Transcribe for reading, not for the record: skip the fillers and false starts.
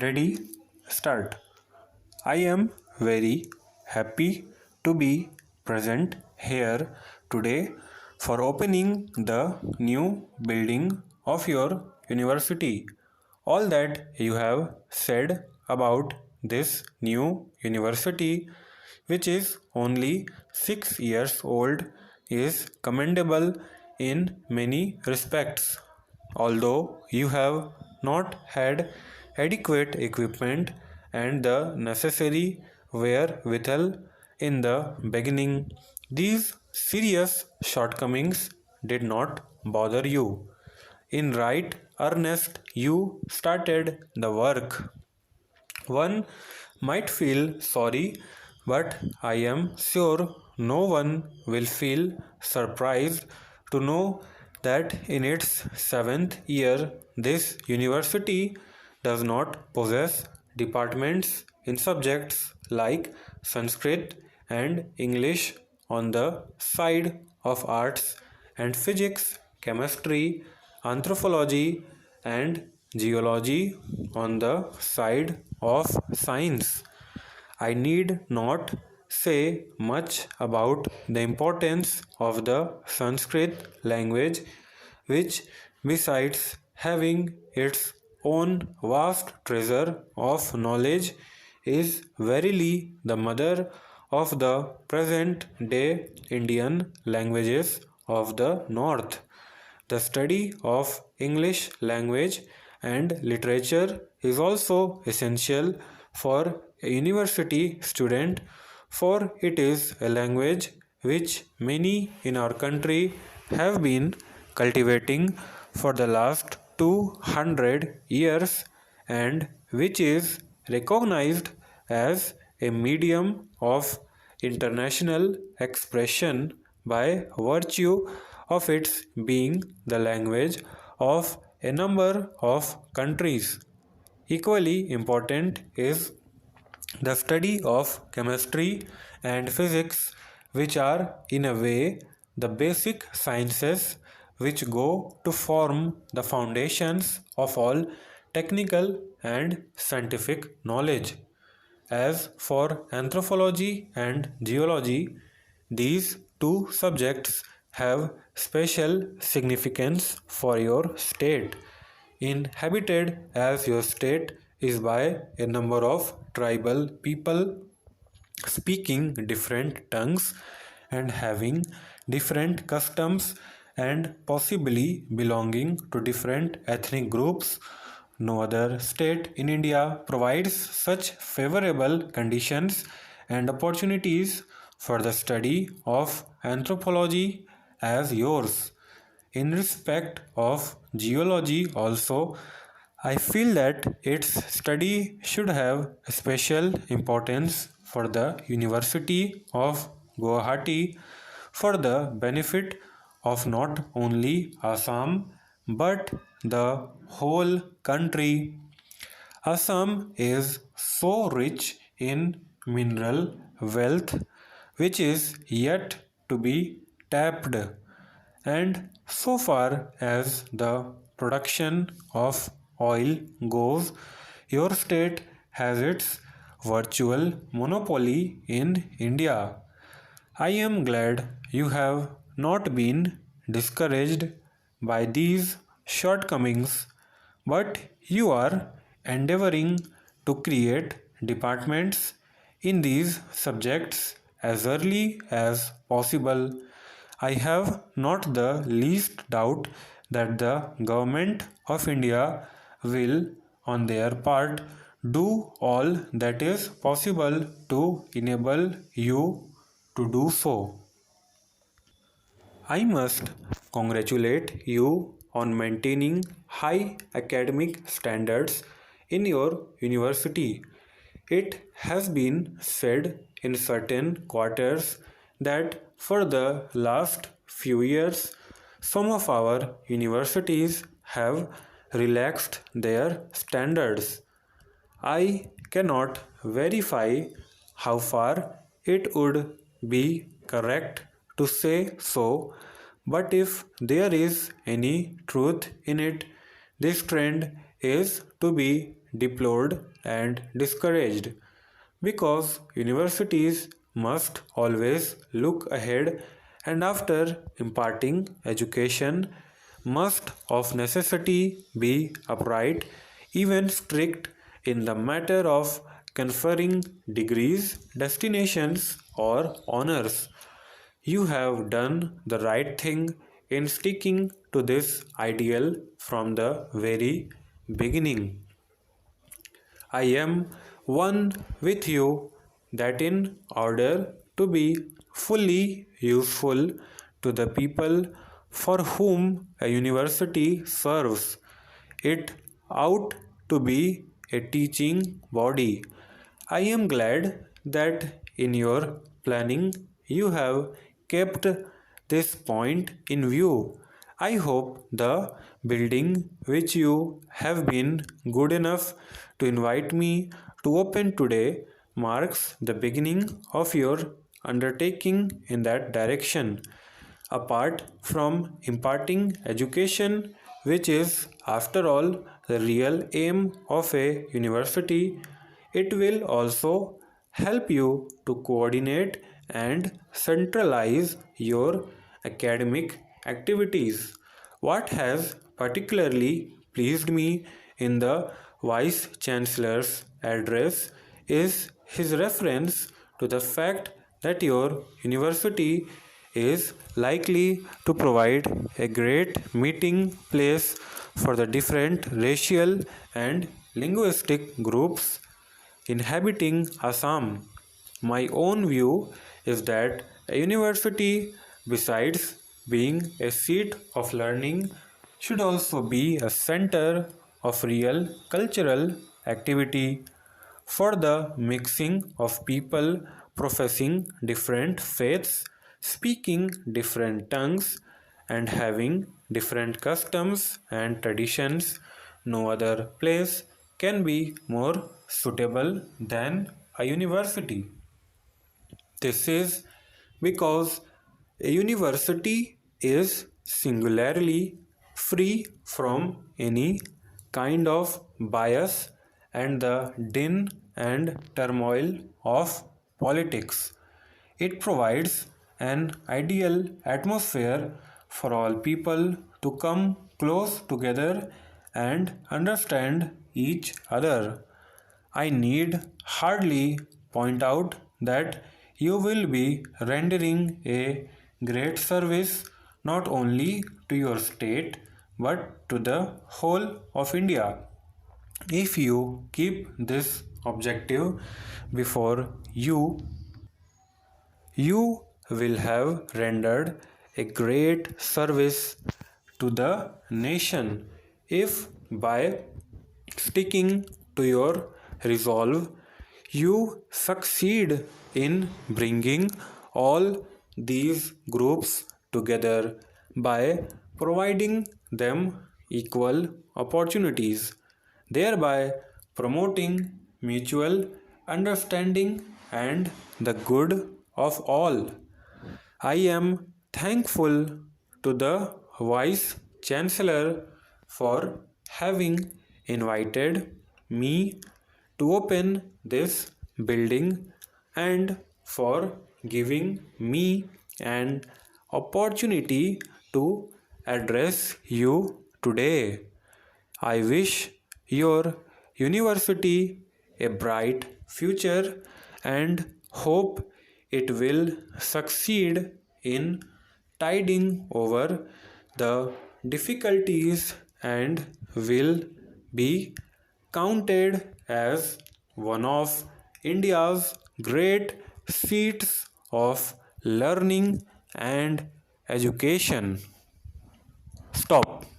Ready? Start. I am very happy to be present here today for opening the new building of your university. All that you have said about this new university, which is only 6 years old, is commendable in many respects. Although you have not had adequate equipment and the necessary wherewithal in the beginning, these serious shortcomings did not bother you. In right earnest, you started the work. One might feel sorry, but I am sure no one will feel surprised to know that in its seventh year, this university does not possess departments in subjects like Sanskrit and English on the side of arts and physics, chemistry, anthropology, and geology on the side of science. I need not say much about the importance of the Sanskrit language, which, besides having its own vast treasure of knowledge, is verily the mother of the present day Indian languages of the North. The study of English language and literature is also essential for a university student, for it is a language which many in our country have been cultivating for the last 200 years and which is recognized as a medium of international expression by virtue of its being the language of a number of countries. Equally important is the study of chemistry and physics, which are in a way the basic sciences which go to form the foundations of all technical and scientific knowledge. As for anthropology and geology, these two subjects have special significance for your state. Inhabited as your state is by a number of tribal people speaking different tongues and having different customs and possibly belonging to different ethnic groups. No other state in India provides such favorable conditions and opportunities for the study of anthropology as yours. In respect of geology also, I feel that its study should have a special importance for the University of Guwahati for the benefit of not only Assam but the whole country. Assam is so rich in mineral wealth which is yet to be tapped, and so far as the production of oil goes, your state has its virtual monopoly in India. I am glad you have not been discouraged by these shortcomings, but you are endeavoring to create departments in these subjects as early as possible. I have not the least doubt that the government of India will, on their part, do all that is possible to enable you to do so. I must congratulate you on maintaining high academic standards in your university. It has been said in certain quarters that for the last few years, some of our universities have relaxed their standards. I cannot verify how far it would be correct to say so, but if there is any truth in it, this trend is to be deplored and discouraged because universities must always look ahead and after imparting education must of necessity be upright, even strict in the matter of conferring degrees, destinations, or honors. You have done the right thing in sticking to this ideal from the very beginning. I am one with you that in order to be fully useful to the people for whom a university serves, it ought to be a teaching body. I am glad that in your planning you have kept this point in view. I hope the building which you have been good enough to invite me to open today marks the beginning of your undertaking in that direction. Apart from imparting education, which is, after all, the real aim of a university, it will also help you to coordinate and centralize your academic activities. What has particularly pleased me in the Vice Chancellor's address is his reference to the fact that your university is likely to provide a great meeting place for the different racial and linguistic groups inhabiting Assam. My own view is that a university, besides being a seat of learning, should also be a center of real cultural activity for the mixing of people professing different faiths, speaking different tongues, and having different customs and traditions. No other place can be more suitable than a university. This is because a university is singularly free from any kind of bias and the din and turmoil of politics. It provides an ideal atmosphere for all people to come close together and understand each other. I need hardly point out that you will be rendering a great service not only to your state but to the whole of India. If you keep this objective before you, you will have rendered a great service to the nation if by sticking to your resolve you succeed in bringing all these groups together by providing them equal opportunities, thereby promoting mutual understanding and the good of all. I am thankful to the Vice Chancellor for having invited me to open this building and for giving me an opportunity to address you today. I wish your university a bright future and hope it will succeed in tiding over the difficulties and will be counted as one of India's great seats of learning and education. Stop.